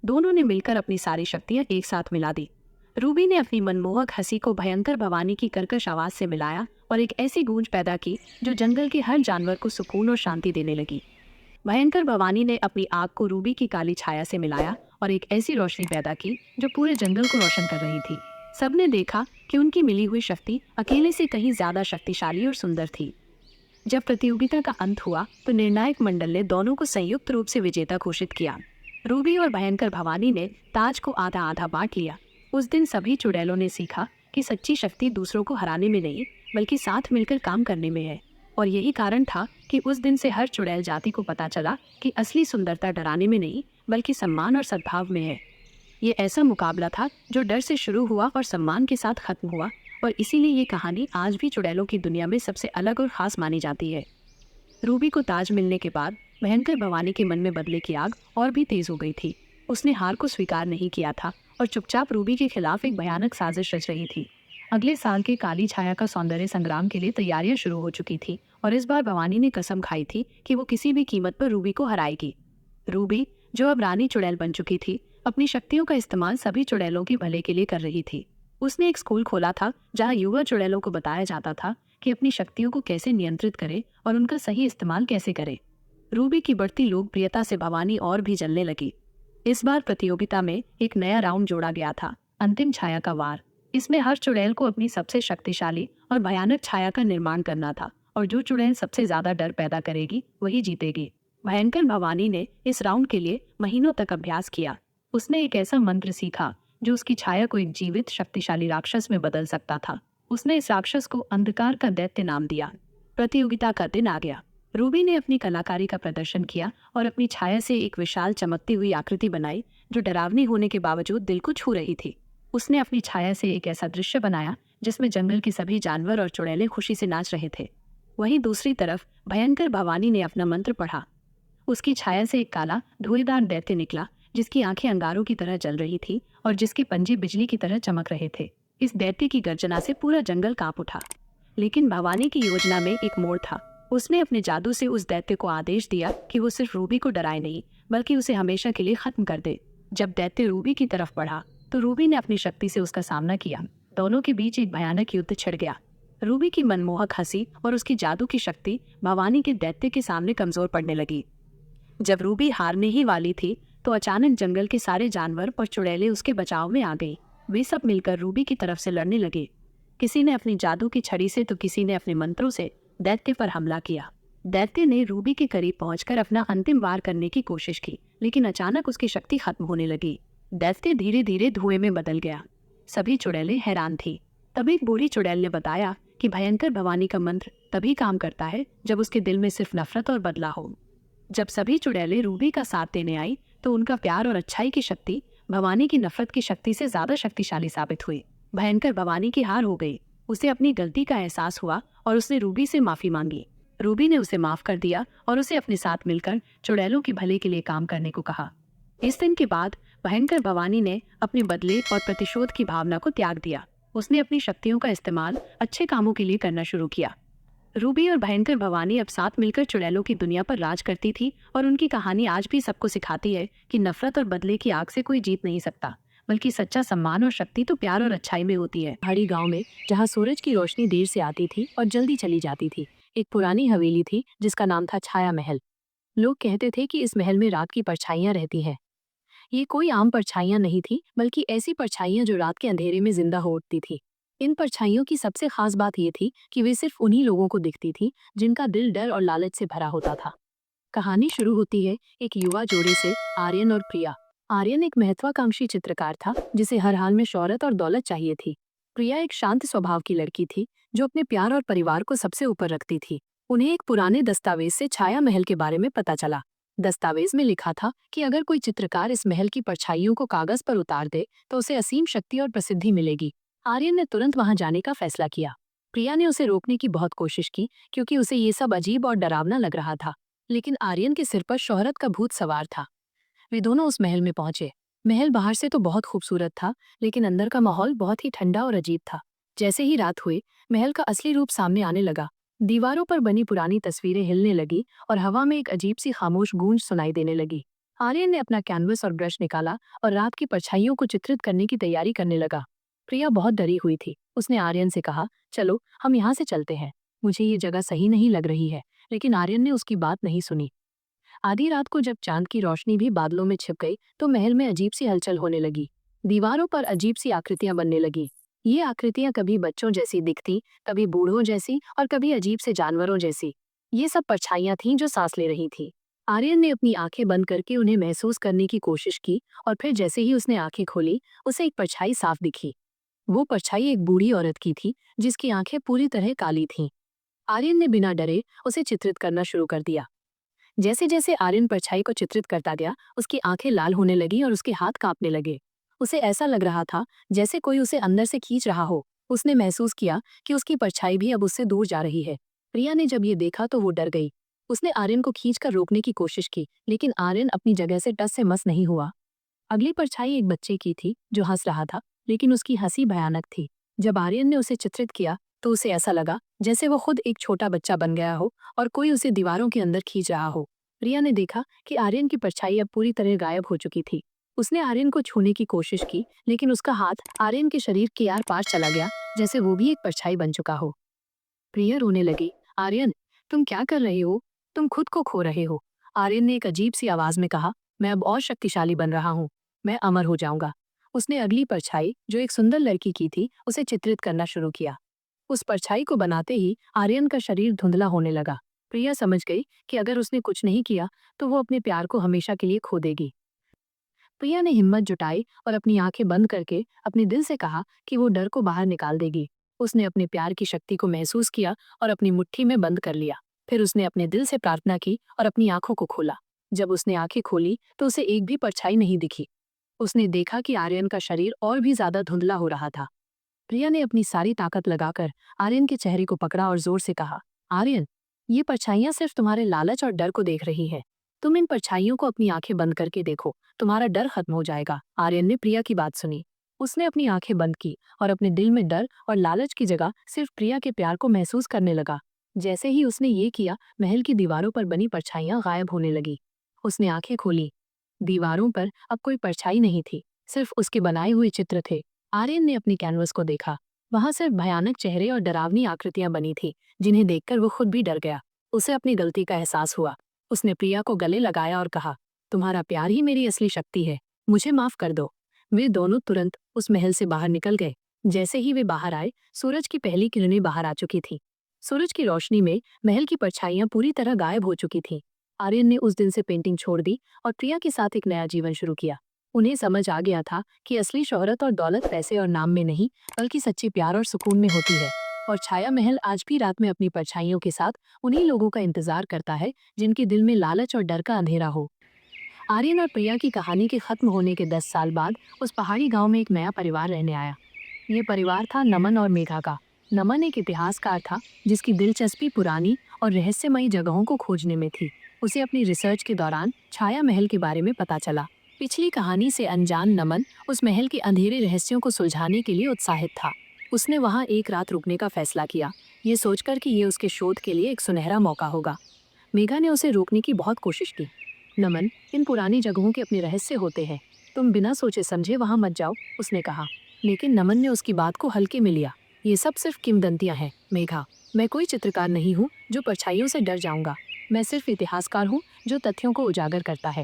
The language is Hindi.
दोनों ने मिलकर अपनी सारी शक्तियां एक साथ मिला दी। रूबी ने अपनी मनमोहक हंसी को भयंकर भवानी की कर्कश आवाज से मिलाया और एक ऐसी गूंज पैदा की जो जंगल के हर जानवर को सुकून और शांति देने लगी। भयंकर भवानी ने अपनी आग को रूबी की काली छाया से मिलाया और एक ऐसी रोशनी पैदा की जो पूरे जंगल को रोशन कर रही थी। सबने देखा कि उनकी मिली हुई शक्ति अकेले से कहीं ज्यादा शक्तिशाली और सुंदर थी। जब प्रतियोगिता का अंत हुआ तो निर्णायक मंडल ने दोनों को संयुक्त रूप से विजेता घोषित किया। रूबी और भयंकर भवानी ने ताज को आधा आधा बांट लिया। उस दिन सभी चुड़ैलों ने सीखा कि सच्ची शक्ति दूसरों को हराने में नहीं बल्कि साथ मिलकर काम करने में है। और यही कारण था कि उस दिन से हर चुड़ैल जाति को पता चला कि असली सुंदरता डराने में नहीं बल्कि सम्मान और सद्भाव में है। ये ऐसा मुकाबला था जो डर से शुरू हुआ और सम्मान के साथ खत्म हुआ, और इसीलिए ये कहानी आज भी चुड़ैलों की दुनिया में सबसे अलग और खास मानी जाती है। रूबी को ताज मिलने के बाद भयंकर भवानी के मन में बदले की आग और भी तेज हो गई थी। उसने हार को स्वीकार नहीं किया था और चुपचाप रूबी के खिलाफ एक भयानक साजिश रच रही थी। अगले साल के काली छाया का सौंदर्य संग्राम के लिए तैयारियां शुरू हो चुकी थी और इस बार भवानी ने कसम खाई थी कि वो किसी भी कीमत पर रूबी को हराएगी। रूबी, जो अब रानी चुड़ैल बन चुकी थी, अपनी शक्तियों का इस्तेमाल सभी चुड़ैलों के भले के लिए कर रही थी। उसने एक स्कूल खोला था जहां युवा चुड़ैलों को बताया जाता था कि अपनी शक्तियों को कैसे नियंत्रित करे और उनका सही इस्तेमाल कैसे करे। रूबी की बढ़ती लोकप्रियता से भवानी और भी जलने लगी। इस बार प्रतियोगिता में एक नया राउंड जोड़ा गया था, अंतिम छाया का वार। इसमें हर चुड़ैल को अपनी सबसे शक्तिशाली और भयानक छाया का निर्माण करना था और जो चुड़ैल सबसे ज्यादा डर पैदा करेगी वही जीतेगी। भयंकर भवानी ने इस राउंड के लिए महीनों तक अभ्यास किया। उसने एक ऐसा मंत्र सीखा जो उसकी छाया को एक जीवित शक्तिशाली राक्षस में बदल सकता था। उसने इस राक्षस को अंधकार का दैत्य नाम दिया। प्रतियोगिता का दिन आ गया। रूबी ने अपनी कलाकारी का प्रदर्शन किया और अपनी छाया से एक विशाल चमकती हुई आकृति बनाई जो डरावनी होने के बावजूद दिल को छू रही थी। उसने अपनी छाया से एक ऐसा दृश्य बनाया जिसमें जंगल के सभी जानवर और चुड़ैलें खुशी से नाच रहे थे। वहीं दूसरी तरफ भयंकर भवानी ने अपना मंत्र पढ़ा। उसकी छाया से एक काला धुएंधार दैत्य निकला जिसकी आंखें अंगारों की तरह जल रही थी और जिसके पंजे बिजली की तरह चमक रहे थे। इस दैत्य की गर्जना से पूरा जंगल कांप उठा। लेकिन भवानी की योजना में एक मोड़ था। उसने अपने जादू से उस दैत्य को आदेश दिया कि वो सिर्फ रूबी को डराए नहीं बल्कि उसे हमेशा के लिए खत्म कर दे। जब दैत्य रूबी की तरफ बढ़ा तो रूबी ने अपनी शक्ति से उसका सामना किया। दोनों के बीच एक भयानक युद्ध छिड़ गया। रूबी की मनमोहक हंसी और उसकी जादू की शक्ति भवानी के दैत्य के सामने कमजोर पड़ने लगी। जब रूबी हारने ही वाली थी तो अचानक जंगल के सारे जानवर और चुड़ैलें उसके बचाव में आ गई। वे सब मिलकर रूबी की तरफ से लड़ने लगे। किसी ने अपनी जादू की छड़ी से तो किसी ने अपने मंत्रों से दैत्य पर हमला किया। दैत्य ने रूबी के करीब पहुंचकर अपना अंतिम वार करने की कोशिश की, लेकिन अचानक उसकी शक्ति खत्म होने लगी। दैत्य धीरे धीरे धुएं में बदल गया। सभी चुड़ैलें हैरान थी। तब एक बूढ़ी चुड़ैल ने बताया कि भयंकर भवानी का मंत्र तभी काम करता है जब उसके दिल में सिर्फ नफरत और बदला हो। जब सभी चुड़ैलें रूबी का साथ देने आई तो उनका प्यार और अच्छाई की शक्ति भवानी की नफरत की शक्ति से ज्यादा शक्तिशाली साबित हुई। भयंकर भवानी की हार हो गई। उसे अपनी गलती का एहसास हुआ और उसने रूबी से माफी मांगी। रूबी ने उसे माफ कर दिया और उसे अपने साथ मिलकर चुड़ैलों के भले के लिए काम करने को कहा। इस दिन के बाद भयंकर भवानी ने अपने बदले और प्रतिशोध की भावना को त्याग दिया। उसने अपनी शक्तियों का इस्तेमाल अच्छे कामों के लिए करना शुरू किया। रूबी और भयंकर भवानी अब साथ मिलकर चुड़ैलों की दुनिया पर राज करती थी और उनकी कहानी आज भी सबको सिखाती है कि नफरत और बदले की आग से कोई जीत नहीं सकता, बल्कि सच्चा सम्मान और शक्ति तो प्यार और अच्छाई में होती है। पहाड़ी गांव में जहां सूरज की रोशनी देर से आती थी और जल्दी चली जाती थी, एक पुरानी हवेली थी जिसका नाम था छाया महल। लोग कहते थे कि इस महल में रात की परछाइयां रहती हैं। ये कोई आम परछाइयां नहीं थी, बल्कि ऐसी परछाइयां जो रात के अंधेरे में जिंदा हो उठती थी। इन परछाइयों की सबसे खास बात ये थी कि वे सिर्फ उन्हीं लोगों को दिखती थी जिनका दिल डर और लालच से भरा होता था। कहानी शुरू होती है एक युवा जोड़े से, आर्यन और प्रिया। आर्यन एक महत्वाकांक्षी चित्रकार था जिसे हर हाल में शोहरत और दौलत चाहिए थी। प्रिया एक शांत स्वभाव की लड़की थी जो अपने प्यार और परिवार को सबसे ऊपर रखती थी। उन्हें एक पुराने दस्तावेज से छाया महल के बारे में पता चला। दस्तावेज में लिखा था कि अगर कोई चित्रकार इस महल की परछाइयों को कागज पर उतार दे तो उसे असीम शक्ति और प्रसिद्धि मिलेगी। आर्यन ने तुरंत वहां जाने का फैसला किया। प्रिया ने उसे रोकने की बहुत कोशिश की क्योंकि उसे ये सब अजीब और डरावना लग रहा था, लेकिन आर्यन के सिर पर शोहरत का भूत सवार था। वे दोनों उस महल में पहुंचे। महल बाहर से तो बहुत खूबसूरत था, लेकिन अंदर का माहौल बहुत ही ठंडा और अजीब था। जैसे ही रात हुई, महल का असली रूप सामने आने लगा। दीवारों पर बनी पुरानी तस्वीरें हिलने लगी और हवा में एक अजीब सी खामोश गूंज सुनाई देने लगी। आर्यन ने अपना कैनवस और ब्रश निकाला और रात की परछाइयों को चित्रित करने की तैयारी करने लगा। प्रिया बहुत डरी हुई थी। उसने आर्यन से कहा, चलो हम यहाँ से चलते हैं, मुझे ये जगह सही नहीं लग रही है। लेकिन आर्यन ने उसकी बात नहीं सुनी। आधी रात को जब चांद की रोशनी भी बादलों में छिप गई तो महल में अजीब सी हलचल होने लगी। दीवारों पर अजीब सी आकृतियां बनने लगी। ये आकृतियां कभी बच्चों जैसी दिखती, कभी बूढ़ों जैसी और कभी अजीब से जानवरों जैसी। ये सब परछाइयां थीं जो सांस ले रही थी। आर्यन ने अपनी आंखें बंद करके उन्हें महसूस करने की कोशिश की और फिर जैसे ही उसने आंखें खोली, उसे एक परछाई साफ दिखी। वो परछाई एक बूढ़ी औरत की थी जिसकी आंखें पूरी तरह काली थीं। आर्यन ने बिना डरे उसे चित्रित करना शुरू कर दिया। जैसे जैसे आर्यन परछाई को चित्रित करता गया, उसकी आंखें लाल होने लगी और उसके हाथ कांपने लगे। उसे ऐसा लग रहा था जैसे कोई उसे अंदर से खींच रहा हो। उसने महसूस किया कि उसकी परछाई भी अब उससे दूर जा रही है। प्रिया ने जब ये देखा तो वो डर गई। उसने आर्यन को खींचकर रोकने की कोशिश की, लेकिन आर्यन अपनी जगह से टस से मस नहीं हुआ। अगली परछाई एक बच्चे की थी जो हंस रहा था, लेकिन उसकी हंसी भयानक थी। जब आर्यन ने उसे चित्रित किया तो उसे ऐसा लगा जैसे वो खुद एक छोटा बच्चा बन गया हो और कोई उसे दीवारों के अंदर खींच रहा हो। प्रिया ने देखा कि आर्यन की परछाई अब पूरी तरह गायब हो चुकी थी। उसने आर्यन को छूने की कोशिश की, लेकिन उसका हाथ आर्यन के शरीर के आर पार चला गया, जैसे वो भी एक परछाई बन चुका हो। प्रिया रोने लगी। आर्यन, तुम क्या कर रहे हो? तुम खुद को खो रहे हो। आर्यन ने एक अजीब सी आवाज में कहा, मैं अब और शक्तिशाली बन रहा हूँ। मैं अमर हो जाऊंगा। उसने अगली परछाई, जो एक सुंदर लड़की की थी, उसे चित्रित करना शुरू किया। उस परछाई को बनाते ही आर्यन का शरीर धुंधला होने लगा। प्रिया समझ गई कि अगर उसने कुछ नहीं किया तो वो अपने प्यार को हमेशा के लिए खो देगी। प्रिया ने हिम्मत जुटाई और अपनी आंखें बंद करके अपने दिल से कहा कि वो डर को बाहर निकाल देगी। उसने अपने प्यार की शक्ति को महसूस किया और अपनी मुट्ठी में बंद कर लिया। फिर उसने अपने दिल से प्रार्थना की और अपनी आंखों को खोला। जब उसने आंखें खोली तो उसे एक भी परछाई नहीं दिखी। उसने देखा कि आर्यन का शरीर और भी ज्यादा धुंधला हो रहा था। प्रिया ने अपनी सारी ताकत लगाकर आर्यन के चेहरे को पकड़ा और जोर से कहा, आर्यन, ये परछाइयां सिर्फ तुम्हारे लालच और डर को देख रही हैं। तुम इन परछाइयों को अपनी आंखें बंद करके देखो, तुम्हारा डर खत्म हो जाएगा। आर्यन ने प्रिया की बात सुनी। उसने अपनी आंखें बंद की और अपने दिल में डर और लालच की जगह सिर्फ प्रिया के प्यार को महसूस करने लगा। जैसे ही उसने ये किया, महल की दीवारों पर बनी परछाइयां गायब होने लगी। उसने आंखें खोली। दीवारों पर अब कोई परछाई नहीं थी, सिर्फ उसके बनाए हुए चित्र थे। आर्यन ने अपनी कैनवस को देखा। वहां सिर्फ भयानक चेहरे और डरावनी आकृतियां बनी थी, जिन्हें देखकर वो खुद भी डर गया। उसे अपनी गलती का एहसास हुआ। उसने प्रिया को गले लगाया और कहा, तुम्हारा प्यार ही मेरी असली शक्ति है, मुझे माफ कर दो। वे दोनों तुरंत उस महल से बाहर निकल गए। जैसे ही वे बाहर आए, सूरज की पहली किरणें बाहर आ चुकी थीं। सूरज की रोशनी में महल की परछाइयां पूरी तरह गायब हो चुकी थीं। आर्यन ने उस दिन से पेंटिंग छोड़ दी और प्रिया के साथ एक नया जीवन शुरू किया। उन्हें समझ आ गया था कि असली शोहरत और दौलत पैसे और नाम में नहीं, बल्कि सच्चे प्यार और सुकून में होती है। और छाया महल आज भी रात में अपनी परछाइयों के साथ उन्हीं लोगों का इंतजार करता है जिनके दिल में लालच और डर का अंधेरा हो। आर्यन और प्रिया की कहानी के खत्म होने के 10 साल बाद उस पहाड़ी गांव में एक नया परिवार रहने आया। ये परिवार था नमन और मेघा का। नमन एक इतिहासकार था जिसकी दिलचस्पी पुरानी और रहस्यमयी जगहों को खोजने में थी। उसे अपनी रिसर्च के दौरान छाया महल के बारे में पता चला। पिछली कहानी से अनजान नमन उस महल के अंधेरे रहस्यों को सुलझाने के लिए उत्साहित था। उसने वहां एक रात रुकने का फैसला किया, ये सोचकर कि ये उसके शोध के लिए एक सुनहरा मौका होगा। मेघा ने उसे रोकने की बहुत कोशिश की। नमन, इन पुरानी जगहों के अपने रहस्य होते हैं, तुम बिना सोचे समझे वहां मत जाओ, उसने कहा। लेकिन नमन ने उसकी बात को हल्के में लिया। ये सब सिर्फ किंवदंतियां हैं मेघा। मैं कोई चित्रकार नहीं हूँ जो परछाइयों से डर जाऊंगा। मैं सिर्फ इतिहासकार हूँ जो तथ्यों को उजागर करता है।